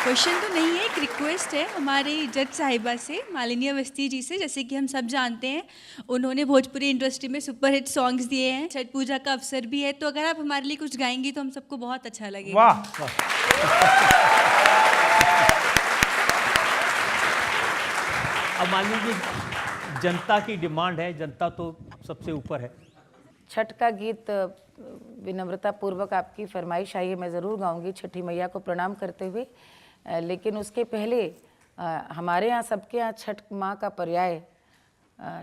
Question तो नहीं है, एक रिक्वेस्ट है हमारी जज साहिबा से, मालिनी अवस्थी जी से। जैसे कि हम सब जानते हैं उन्होंने भोजपुरी इंडस्ट्री में सुपरहिट सॉन्ग्स दिए हैं, छठ पूजा का अवसर भी है, तो अगर आप हमारे लिए कुछ गाएंगी तो हम सबको बहुत अच्छा लगेगा। वाह, अब मान लीजिए जनता की डिमांड है, जनता तो सबसे ऊपर है। छठ का गीत विनम्रता पूर्वक आपकी फरमाइश आई है, मैं ज़रूर गाऊंगी छठी मैया को प्रणाम करते हुए। लेकिन उसके पहले हमारे यहाँ सबके यहाँ छठ माँ का पर्याय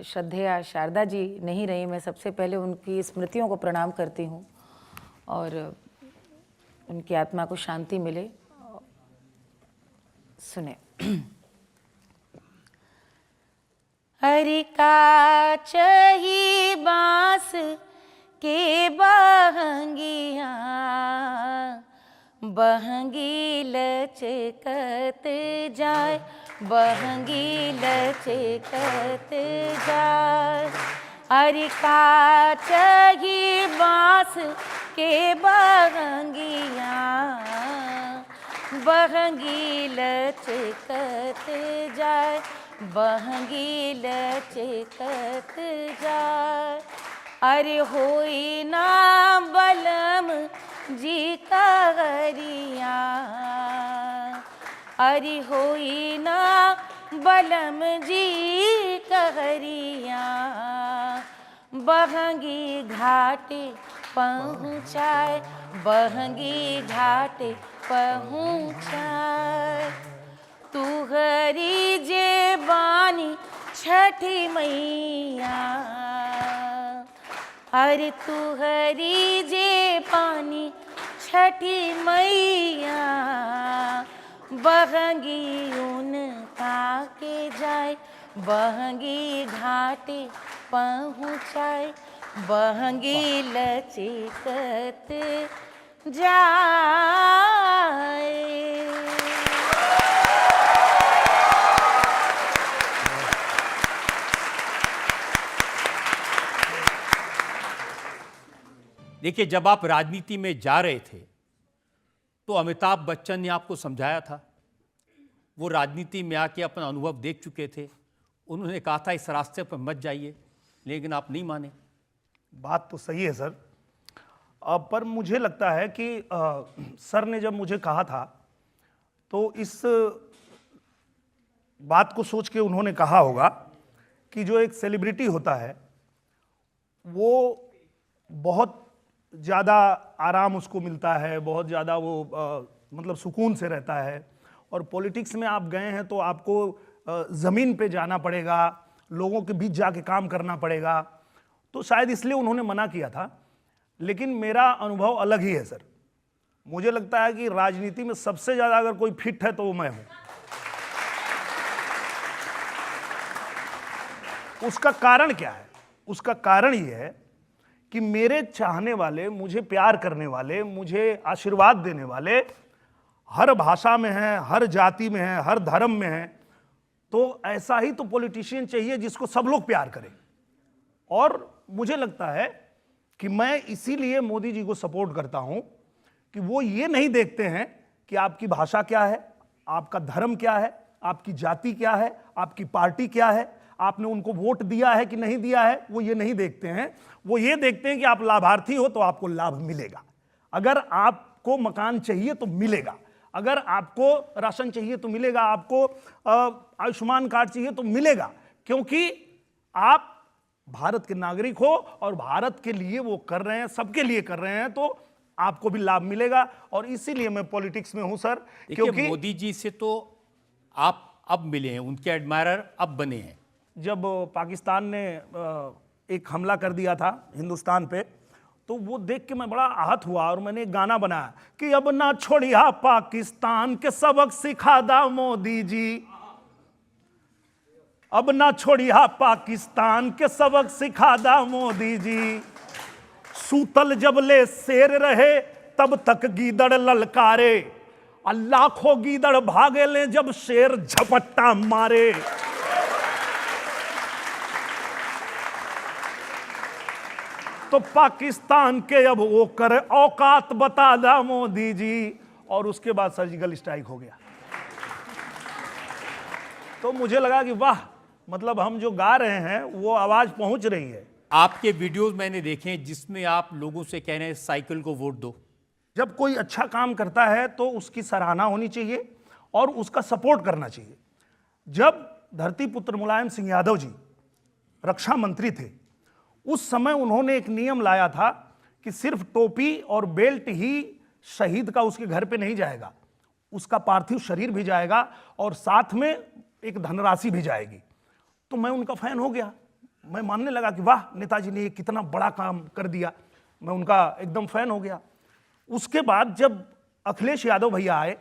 श्रद्धेया शारदा जी नहीं रही। मैं सबसे पहले उनकी स्मृतियों को प्रणाम करती हूँ और उनकी आत्मा को शांति मिले। सुने। हरि का चही बांस के बहंगिया, बहंगी लचकत जाए, बहंगी लचकत जाए। हरि का चही बांस के बहंगिया, बहंगी लचकत जाए, बहंगी लचकत जाए। अरे होई ना बलम जी का गरिया, अरे होई ना बलम जी का गरिया, बहंगी घाटे पहुँचाए, बहंगी घाटे पहुँचाए। तू हरी जे बानी छठी मैया, अरे तू हरी जे पानी छठी मैया, बहंगी उनका के जाए, बहंगी घाटे पहुँचाए, बहंगी लचकत जाए। देखिए, जब आप राजनीति में जा रहे थे तो अमिताभ बच्चन ने आपको समझाया था। वो राजनीति में आके अपना अनुभव देख चुके थे। उन्होंने कहा था इस रास्ते पर मत जाइए, लेकिन आप नहीं माने। बात तो सही है सर। पर मुझे लगता है कि सर ने जब मुझे कहा था तो इस बात को सोच के उन्होंने कहा होगा कि जो एक सेलिब्रिटी होता है वो बहुत ज़्यादा आराम उसको मिलता है, बहुत ज़्यादा वो मतलब सुकून से रहता है। और पॉलिटिक्स में आप गए हैं तो आपको ज़मीन पे जाना पड़ेगा, लोगों के बीच जाके काम करना पड़ेगा, तो शायद इसलिए उन्होंने मना किया था। लेकिन मेरा अनुभव अलग ही है सर। मुझे लगता है कि राजनीति में सबसे ज़्यादा अगर कोई फिट है तो वो मैं हूँ। उसका कारण क्या है? उसका कारण ये है कि मेरे चाहने वाले, मुझे प्यार करने वाले, मुझे आशीर्वाद देने वाले हर भाषा में हैं, हर जाति में हैं, हर धर्म में हैं। तो ऐसा ही तो पॉलिटिशियन चाहिए जिसको सब लोग प्यार करें। और मुझे लगता है कि मैं इसीलिए मोदी जी को सपोर्ट करता हूं कि वो ये नहीं देखते हैं कि आपकी भाषा क्या है, आपका धर्म क्या है, आपकी जाति क्या है, आपकी पार्टी क्या है, आपने उनको वोट दिया है कि नहीं दिया है, वो ये नहीं देखते हैं। वो ये देखते हैं कि आप लाभार्थी हो तो आपको लाभ मिलेगा। अगर आपको मकान चाहिए तो मिलेगा, अगर आपको राशन चाहिए तो मिलेगा, आपको आयुष्मान कार्ड चाहिए तो मिलेगा, क्योंकि आप भारत के नागरिक हो और भारत के लिए वो कर रहे हैं, सबके लिए कर रहे हैं, तो आपको भी लाभ मिलेगा। और इसीलिए मैं पॉलिटिक्स में हूं सर। क्योंकि मोदी जी से तो आप अब मिले हैं, उनके एडमायरर अब बने हैं। जब पाकिस्तान ने एक हमला कर दिया था हिंदुस्तान पे, तो वो देख के मैं बड़ा आहत हुआ और मैंने एक गाना बनाया कि अब ना छोड़िया पाकिस्तान के सबक सिखा दा मोदी जी, अब ना छोड़िया पाकिस्तान के सबक सिखा दा मोदी जी। सूतल जब ले शेर रहे तब तक गीदड़ ललकारे, लाखों गीदड़ भागे ले जब शेर झपट्टा मारे। तो पाकिस्तान के अब वो करे औकात बता दा मोदी जी। और उसके बाद सर्जिकल स्ट्राइक हो गया। तो मुझे लगा कि वाह, मतलब हम जो गा रहे हैं वो आवाज पहुंच रही है। आपके वीडियोस मैंने देखे हैं जिसमें आप लोगों से कह रहे हैं साइकिल को वोट दो। जब कोई अच्छा काम करता है तो उसकी सराहना होनी चाहिए और उसका सपोर्ट करना चाहिए। जब धरती पुत्र मुलायम सिंह यादव जी रक्षा मंत्री थे, उस समय उन्होंने एक नियम लाया था कि सिर्फ टोपी और बेल्ट ही शहीद का उसके घर पे नहीं जाएगा, उसका पार्थिव शरीर भी जाएगा और साथ में एक धनराशि भी जाएगी। तो मैं उनका फैन हो गया, मैं मानने लगा कि वाह, नेताजी ने ये कितना बड़ा काम कर दिया, मैं उनका एकदम फैन हो गया। उसके बाद जब अखिलेश यादव भैया आए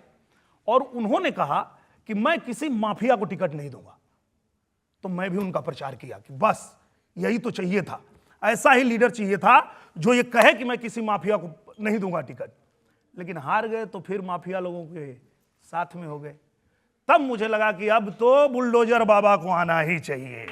और उन्होंने कहा कि मैं किसी माफिया को टिकट नहीं दूंगा, तो मैं भी उनका प्रचार किया कि बस यही तो चाहिए था, ऐसा ही लीडर चाहिए था जो ये कहे कि मैं किसी माफिया को नहीं दूंगा टिकट। लेकिन हार गए तो फिर माफिया लोगों के साथ में हो गए। तब मुझे लगा कि अब तो बुलडोजर बाबा को आना ही चाहिए।